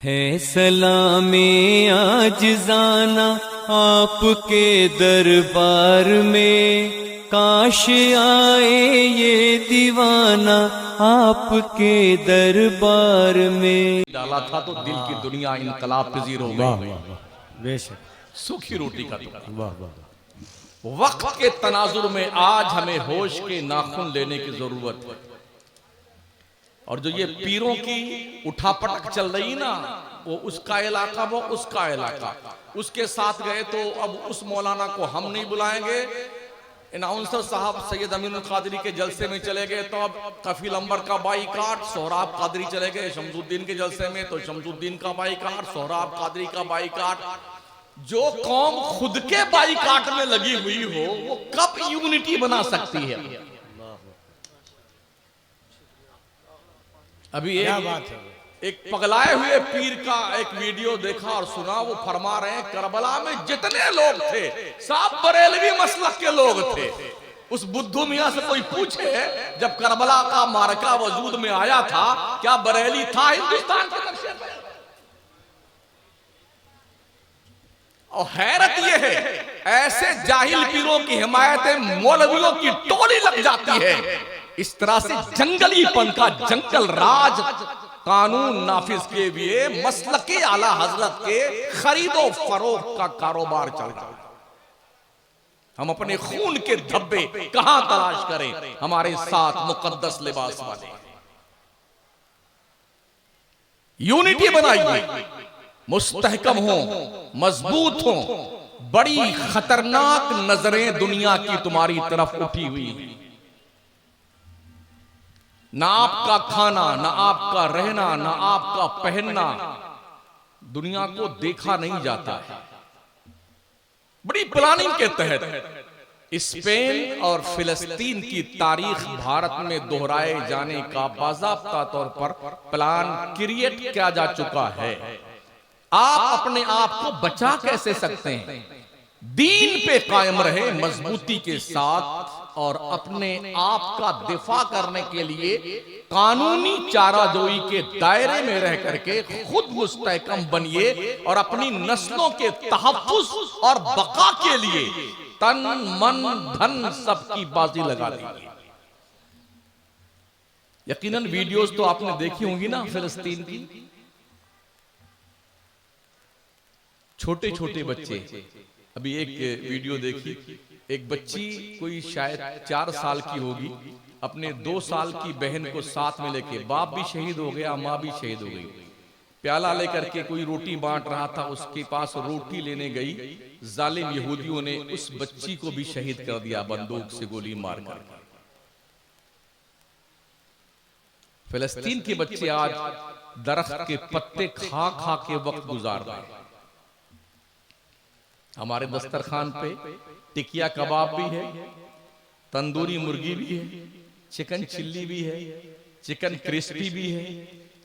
है सलामे आज जाना आपके दरबार में, काश आए ये दीवाना आपके दरबार में। डाला था तो दिल की दुनिया इनकलाब पजीर हो गई। बेशक सूखी रोटी का टुकड़ा। वाह वाह। वक्त के तनाजुर में आज हमें होश के नाखून लेने की जरूरत है। और जो ये पीरों की उठापटक चल रही ना, वो उसका इलाका वो उसका इलाका, उसके साथ गए तो अब उस मौलाना को हम नहीं बुलाएंगे। अनाउंसर साहब सैयद अमीनुल कादरी के जलसे में चले गए तो अब कफील अंबर का बाईकाट, सोहराब कादरी चले गए शमसुद्दीन के जलसे में तो शमसुद्दीन का बाईकाट, सोहराब कादरी का बाईकाट। जो कौम खुद के बाईकाट में लगी हुई हो वो कब यूनिटी बना सकती है? अभी एक पगलाए हुए पीर का एक वीडियो देखा और सुना। वो फरमा रहे हैं करबला में जितने लोग थे सब बरेलवी मसलक के लोग थे। उस बुद्धू मियां से कोई पूछे जब करबला का मारका वजूद में आया था क्या बरेली था हिंदुस्तान के नक्शे पे? और हैरत यह है ऐसे जाहिल पीरों की हिमायत मौलवियों की टोली लग जाती है। इस तरह से जंगलीपन का जंगल राज कानून नाफिज के लिए मसलके आला हजरत के खरीदो फरोख्त का कारोबार चल रहा है। हम अपने खून के धब्बे कहां तलाश करें? हमारे साथ मुकद्दस लिबास वाले। यूनिटी बनाइए, मुस्तहकम हो, मजबूत हो। बड़ी खतरनाक नजरें दुनिया की तुम्हारी तरफ उठी हुई है। ना आपका खाना, ना आपका रहना, ना आपका पहनना दुनिया को देखा नहीं जाता है। बड़ी प्लानिंग के तहत स्पेन और फिलिस्तीन की तारीख भारत में दोहराए जाने का बाज़ाब्ता तौर पर प्लान क्रिएट किया जा चुका है। आप अपने आप को बचा कैसे सकते हैं? दीन पे कायम रहे मजबूती के साथ और अपने आप का दिफा करने के लिए कानूनी चाराजोई के दायरे में रह करके खुद मुस्तहकम बनिए और अपनी नस्लों के तहफ्फुज और बका के लिए तन मन धन सबकी बाजी लगा दीजिए। यकीनन वीडियोस तो आपने देखी होंगी ना फिलिस्तीन की। छोटे छोटे बच्चे, अभी एक वीडियो देखी, एक बच्ची कोई शायद 4 साल की होगी, अपने 2 साल की बहन को साथ में लेके, बाप भी शहीद हो गया, माँ भी शहीद हो गई, प्याला लेकर के कोई रोटी बांट रहा था, उसके पास रोटी लेने गई, जालिम यहूदियों ने उस बच्ची को भी शहीद कर दिया बंदूक से गोली मारकर। फिलिस्तीन के बच्चे आज दरख्त के पत्ते खा खा के वक्त गुजार रहे हैं। हमारे दस्तरखान पे टिकिया कबाब भी है, तंदूरी मुर्गी भी है, चिकन चिल्ली भी है, चिकन क्रिस्पी भी है,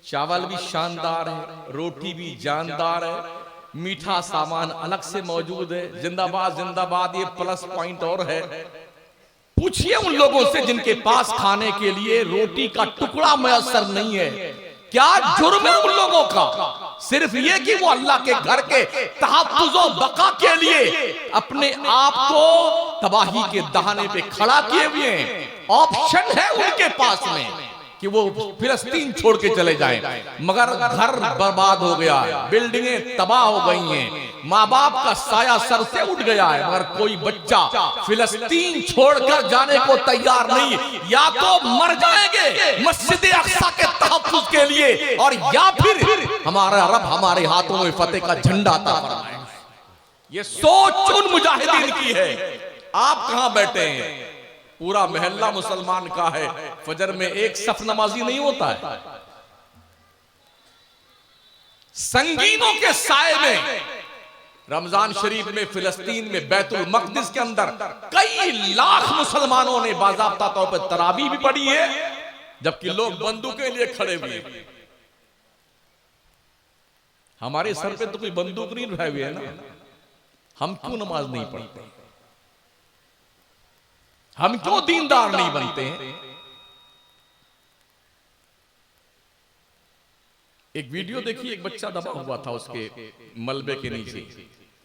चावल भी शानदार है, रोटी भी जानदार है, मीठा सामान अलग से मौजूद है। जिंदाबाद जिंदाबाद ये प्लस पॉइंट और है। पूछिए उन लोगों से जिनके पास खाने के लिए रोटी का टुकड़ा मैसर नहीं है, क्या जुर्म है उन लोगों का? सिर्फ ये कि वो अल्लाह के घर के तहफ्फुज़ बका के लिए अपने आप को तबाही के दहाने पे खड़ा किए हुए हैं। ऑप्शन है उनके पास में कि वो फिलिस्तीन छोड़ के चले जाएं, मगर घर बर्बाद हो गया है, बिल्डिंगें तबाह हो गई हैं, माँ बाप का साया सर से उठ गया है, मगर कोई बच्चा फिलिस्तीन छोड़कर जाने को तैयार नहीं। या तो मर जाएंगे मस्जिद अक्सा के तहफ्फुज़ के लिए, और या फिर हमारा रब हमारे हाथों में फतेह का झंडा अता फरमाए। ये सोच उन मुजाहिदीन की है। आप कहां बैठे हैं? पूरा महल्ला मुसलमान का है, फजर में एक सफ नमाजी नहीं होता है। संगीनों के साए में रमजान शरीफ में फिलिस्तीन में बैतुल मक़दिस के अंदर कई लाख मुसलमानों ने बाज़ाब्ता तौर पर तरावी भी पढ़ी है, जबकि लोग बंदूकें लिए खड़े हुए हैं। हमारे सर पे तो कोई बंदूक नहीं उठाए हुए है ना, हम क्यों नमाज नहीं पढ़ते? हम क्यों दीनदार नहीं बनते हैं? एक वीडियो देखी, एक बच्चा दबा हुआ था उसके मलबे के नीचे,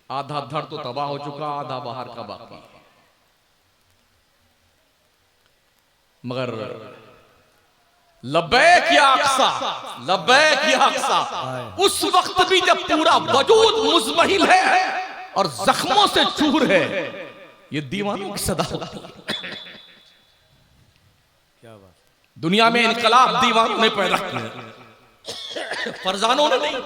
आधा धड़ तो तबाह हो चुका, आधा बाहर का बाकी। मगर लब्बैक या अक्सा, लब्बैक या अक्सा, उस वक्त भी जब पूरा वजूद मुज़महिल है और जख्मों से चूर है, ये दीवानों की सदा होती है। क्या बात। दुनिया में इनकलाब दीवानों ने पैदा किया, फरजानों ने नहीं।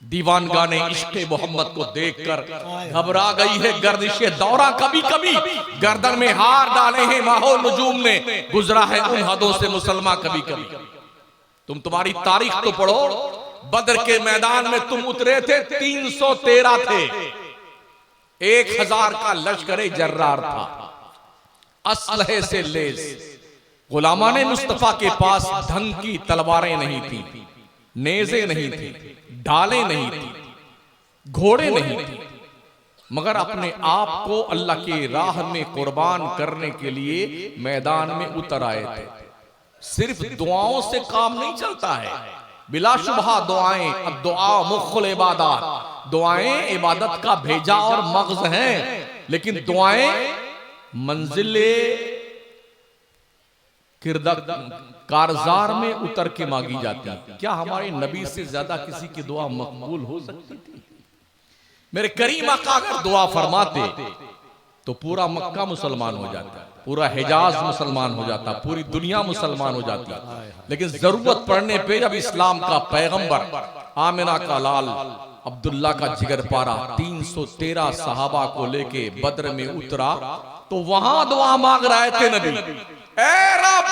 दीवान गाने इश्क़े मोहम्मद को देखकर घबरा गई है गर्दिशे दौरा, कभी कभी गर्दन में हार डाले हैं माहौल नजूम ने, गुजरा है उन हदों से मुसलमान कभी कभी। तुम्हारी तारीख तो पढ़ो, बदर के मैदान में तुम उतरे थे, 313 थे, 1000 का लश्कर जर्रार था, असलहे से लेस। गुलामाने मुस्तफा के पास ढंग की तलवारें नहीं थी, नेज़े नहीं थी, ढालें नहीं थी, घोड़े नहीं थे, मगर अपने आप को अल्लाह की राह में कुर्बान करने के लिए मैदान में उतर आए थे। सिर्फ दुआओं से काम नहीं चलता है, बिलाशुबहा दुआएं, अब दुआ मुख्खुल इबादत, दुआएं इबादत का भेजा और मग़ज़ हैं, लेकिन दुआएं मंजिले कारजार में उतर के मांगी जाती है। क्या हमारे नबी से ज्यादा किसी की दुआ मकबूल हो सकती थी? मेरे करीम आका अगर दुआ फरमाते तो पूरा मक्का मुसलमान हो जाता, पूरा हिजाज मुसलमान हो जाता, पूरी दुनिया मुसलमान हो जाती। लेकिन जरूरत पड़ने पे जब इस्लाम का पैगंबर आमिना का लाल अब्दुल्ला का जिगर पारा 313 सहाबा को लेके बद्र में उतरा, तो वहां दुआ मांग रहे थे नबी, ऐ रब,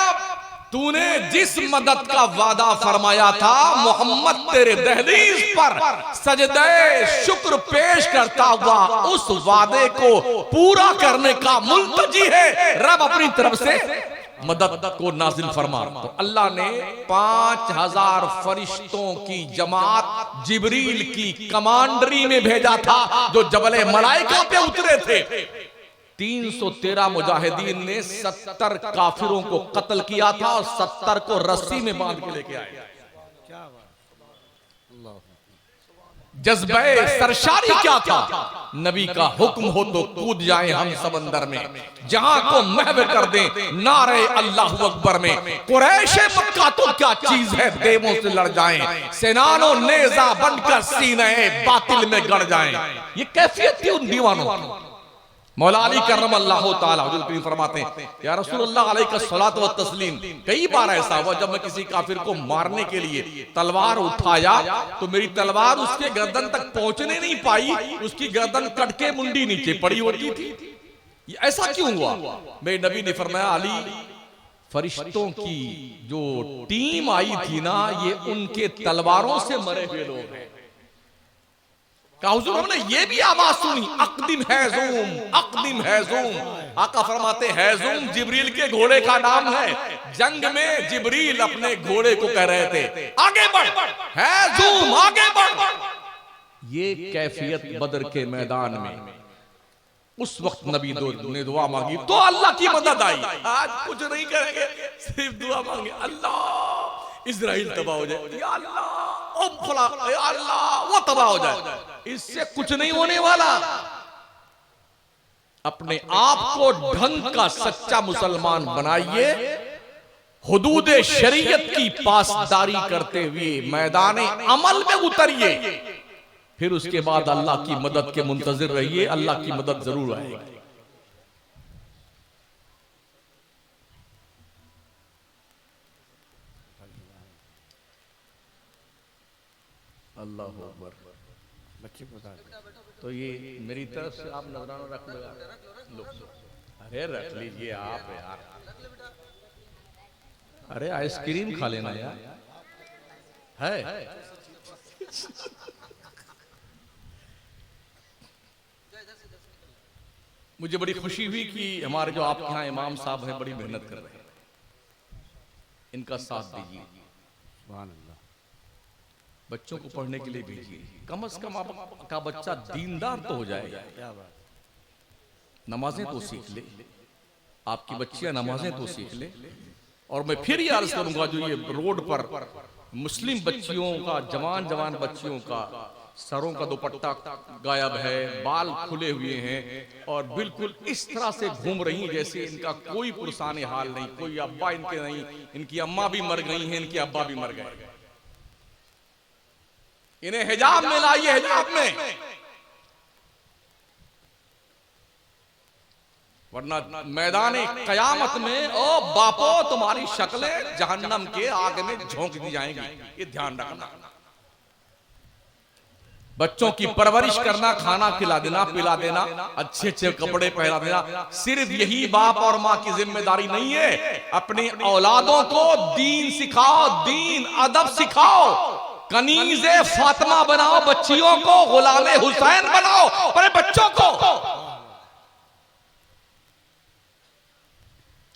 तूने जिस मदद का वादा फरमाया था, मोहम्मद तेरे दहलीज पर सजदे शुक्र पेश करता हुआ उस वादे को पूरा करने का मुल्तजी है, रब अपनी तरफ से मदद को नाजिल फरमा। तो अल्लाह ने 5000 फरिश्तों की जमात जिब्रील की कमांडरी में भेजा था, जो जबल मलाइका पे उतरे थे। 313 मुजाहिदीन ने 70 काफिरों को कत्ल किया था और 70 को रस्सी में बांध के लेके आए। जज्बे सरशारी क्या था? नबी का हुक्म हो तो कूद जाएं हम समंदर में, जहां को महव कर दें नारे अल्लाहु अकबर में। कुरैश मक्का तो क्या चीज है, देवों से लड़ जाएं, सेनानो नेजा बनकर सीने बातिल में गड़ जाएं। ये कैफियत थी उन दीवानों की। मौला अली करमल्लाहु ताला हुजूर करीम फरमाते हैं, या रसूलुल्लाह अलैका सलात व तस्लीम, कई बार ऐसा हुआ जब मैं किसी काफिर को मारने के लिए तलवार उठाया तो मेरी तलवार उसके गर्दन तक पहुंचने नहीं पाई, उसकी गर्दन कट के मुंडी नीचे पड़ी होती थी। ऐसा क्यों हुआ? मेरे नबी ने फरमाया, अली, फरिश्तों की जो टीम आई थी ना, ये उनके तलवारों से मरे हुए लोग हैं। कहा हुजूर हमने ये भी आवाज सुनी, अक़दिम हैज़ूम, अक़दिम हैज़ूम। आका फरमाते हैज़ूम जिब्रील के घोड़े का नाम है। जंग में जिब्रील अपने घोड़े को कह रहे थे, आगे बढ़ हैज़ूम, आगे बढ़। ये कैफियत बदर के मैदान में उस वक्त नबी ने दुआ मांगी तो अल्लाह की मदद आई। आज कुछ नहीं करेंगे, सिर्फ दुआ मांगे, अल्लाह इज़राइल तबाह हो जाए, या अल्लाह अल्लाह वो तबाह हो जाए। इससे कुछ नहीं होने वाला। अपने आप को ढंग का सच्चा मुसलमान बनाइए, हुदूद शरीयत की पासदारी करते हुए मैदान अमल में उतरिए, फिर उसके बाद अल्लाह की मदद के मुंतजिर रहिए। अल्लाह की मदद जरूर आएगी। अल्लाह अकबर। बच्चे बता तो ये मेरी तरफ से आप नजराना रख लगा लो। अरे रख लीजिए आप यार, अरे आइसक्रीम खा लेना यार, है मुझे बड़ी खुशी हुई कि हमारे जो आपके यहाँ इमाम साहब हैं बड़ी मेहनत कर रहे हैं, इनका साथ दीजिए। सुभान अल्लाह। बच्चों को पढ़ने के लिए भेजिए, कम से कम आपका बच्चा दीनदार तो हो जाएगा। क्या बात। नमाजें तो सीख ले, आपकी बच्चियां नमाजें तो सीख ले। और मैं फिर ये अर्ज करूंगा, जो ये रोड पर मुस्लिम बच्चियों का, जवान जवान बच्चियों का सरों का दुपट्टा गायब है, बाल खुले हुए हैं और बिल्कुल इस तरह से घूम रही हैं जैसे इनका कोई पुरसाने हाल नहीं, कोई अब्बा इनके नहीं, इनकी अम्मा भी मर गई हैं, इनके अब्बा भी मर गए। इन्हें हिजाब में लाइए, हिजाब में, वरना मैदान कयामत में ओ बापो तुम्हारी शक्लें जहन्नम के आग में झोंक दी जाएंगी। ये ध्यान रखना। बच्चों की परवरिश करना, खाना खिला देना, पिला देना, अच्छे अच्छे कपड़े पहना देना, सिर्फ यही बाप और माँ की जिम्मेदारी नहीं है। अपने औलादों को दीन सिखाओ, दीन अदब सिखाओ, कनीज़े फातिमा बनाओ, बच्चियों को गुलामे हुसैन बनाओ अपने बच्चों को।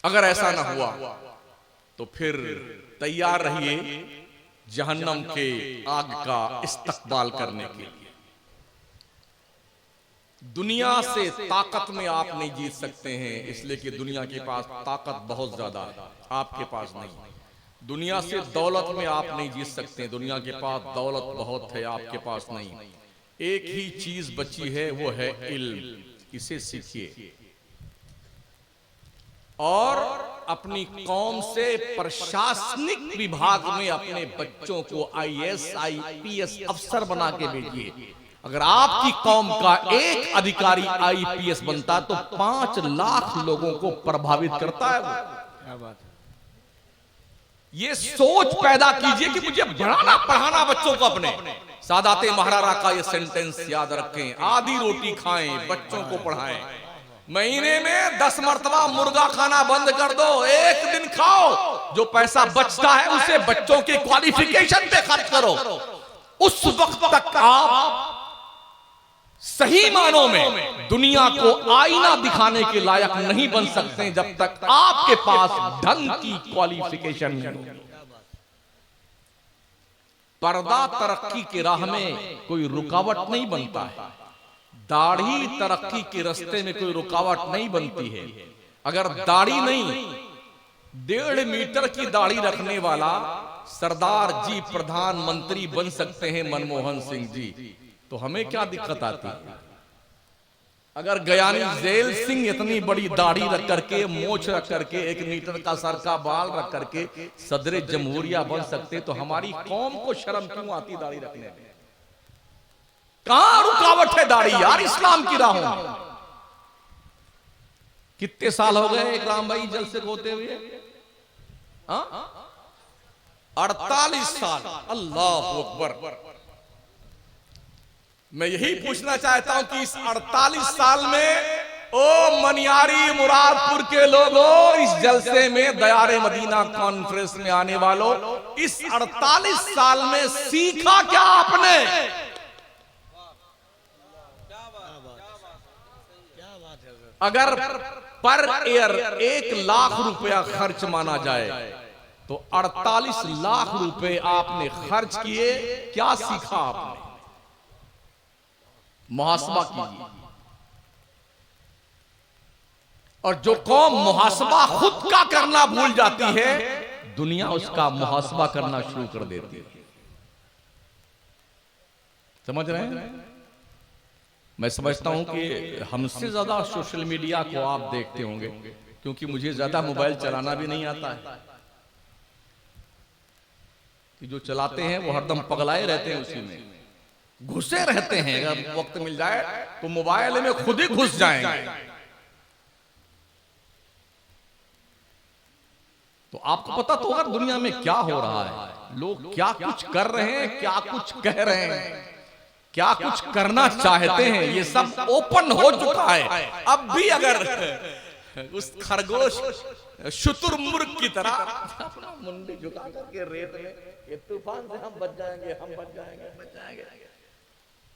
अगर ऐसा ना हुआ तो फिर तैयार रहिए जहन्नम के आग का इस्तकबाल करने के लिए। दुनिया से ताकत में आप नहीं जीत सकते हैं, इसलिए कि दुनिया के पास ताकत बहुत ज्यादा है, आपके पास नहीं। दुनिया से दौलत में आप नहीं जीत सकते, दुनिया के पास दौलत बहुत है, आपके पास नहीं। एक ही चीज बची है, वो है इल्म। इसे सीखिए और अपनी कौम से प्रशासनिक विभाग में अपने बच्चों को IAS IPS अफसर बना के भेजिए। अगर आपकी कौम का एक अधिकारी IPS बनता तो 5 लाख लोगों को प्रभावित करता है वो। क्या बात है। ये सोच पैदा कीजिए कि मुझे बढ़ाना पढ़ाना बच्चों को अपने। सादाते महारारा का ये सेंटेंस याद रखें, आधी रोटी खाएं, बच्चों को पढ़ाएं। महीने में 10 मरतबा मुर्गा खाना बंद कर दो, एक दिन खाओ। जो पैसा बचता है उसे बच्चों के क्वालिफिकेशन पे खर्च करो। उस वक्त तक आप सही मानों में दुनिया को आईना दिखाने के लायक नहीं बन सकते जब तक आपके पास ढंग की क्वालिफिकेशन नहीं हो। पर्दा तरक्की की राह में कोई रुकावट नहीं बनता है, दाढ़ी तरक्की के रास्ते में कोई रुकावट नहीं बनती है। अगर दाढ़ी नहीं, 1.5 मीटर की दाढ़ी रखने वाला सरदार जी प्रधानमंत्री बन सकते हैं, मनमोहन सिंह जी, तो हमें क्या दिक्कत आती है? अगर गयानी जेल सिंह इतनी बड़ी दाढ़ी रख करके, मोछ रख करके, 1 मीटर का सर का बाल रख करके सदर जमहूरिया बन सकते, तो हमारी कौम को शर्म क्यों आती दाढ़ी रखने में? कहां रुकावट है दाढ़ी यार इस्लाम की राहों में? कितने साल हो गए इकराम भाई जलसे को होते हुए? 48 साल। अल्लाह अकबर। मैं यही पूछना चाहता हूं कि इस 48 साल में ओ मनियारी मुरादपुर के लोगों, इस जलसे में दयारे मदीना कॉन्फ्रेंस में आने वालों, इस 48 साल में सीखा क्या आपने? अगर पर ईयर 1 लाख रुपया खर्च माना जाए तो 48 लाख रुपए आपने खर्च किए, क्या सीखा आपने? मुहासबा कीजिए। और जो कौम मुहासबा खुद का करना भूल जाती है, दुनिया उसका मुहासबा करना शुरू कर देती है। समझ रहे हैं? मैं समझता हूं कि हमसे ज्यादा सोशल मीडिया को आप देखते होंगे, क्योंकि मुझे ज्यादा मोबाइल चलाना भी नहीं आता है। कि जो चलाते हैं वो हरदम पगलाए रहते हैं, उसी में घुसे रहते हैं। अगर वक्त मिल जाए तो मोबाइल में खुद ही घुस जाएंगे। तो आपको पता तो होगा दुनिया में क्या हो रहा है, लोग क्या कुछ कर रहे हैं, क्या कुछ कह रहे हैं, क्या कुछ करना चाहते हैं, ये सब ओपन हो चुका है। अब भी अगर उस खरगोश शुतुरमुर्ग की तरह अपना मुंडी झुका करके रेत में, ये तूफान से हम बच जाएंगे, हम बच जाएंगे, बच जाएंगे,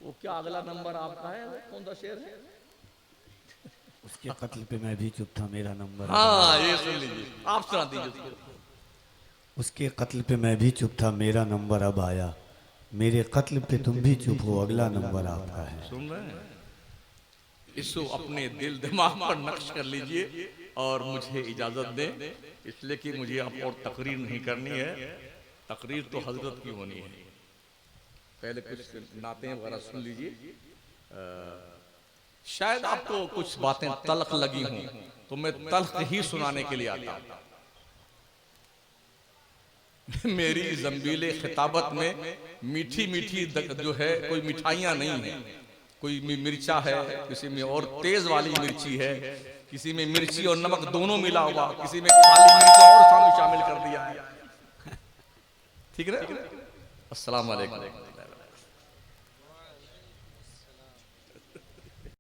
वो क्या अगला नंबर आपका है? कौन सा शेर है? उसके कत्ल पे मैं भी चुप था, मेरा नंबर। हाँ, ये सुन लीजिए, आप सुना दीजिए। उसके कत्ल पे मैं भी चुप था, मेरा नंबर अब आया। मेरे कत्ल पे तुम भी चुप हो, अगला नंबर आपका है। सुन रहे हैं? इसको अपने दिल दिमाग पर नक्श कर लीजिए और मुझे इजाजत दें, इसलिए कि मुझे अब और तकरीर नहीं करनी है। तकरीर तो हजरत की होनी है। पहले कुछ नाते वगैरह सुन लीजिए। शायद आपको कुछ बातें तल्ख लगी हों, तो मैं तल्ख ही सुनाने के लिए आता हूं। मेरी जंबीले खिताबत में मीठी मीठी जो है कोई मिठाइयां नहीं है। कोई मिर्चा है, किसी में और तेज वाली मिर्ची है, किसी में मिर्ची और नमक दोनों मिला हुआ, किसी में काली मिर्च और शामिल कर दिया है। ठीक है। अस्सलाम वालेकुम।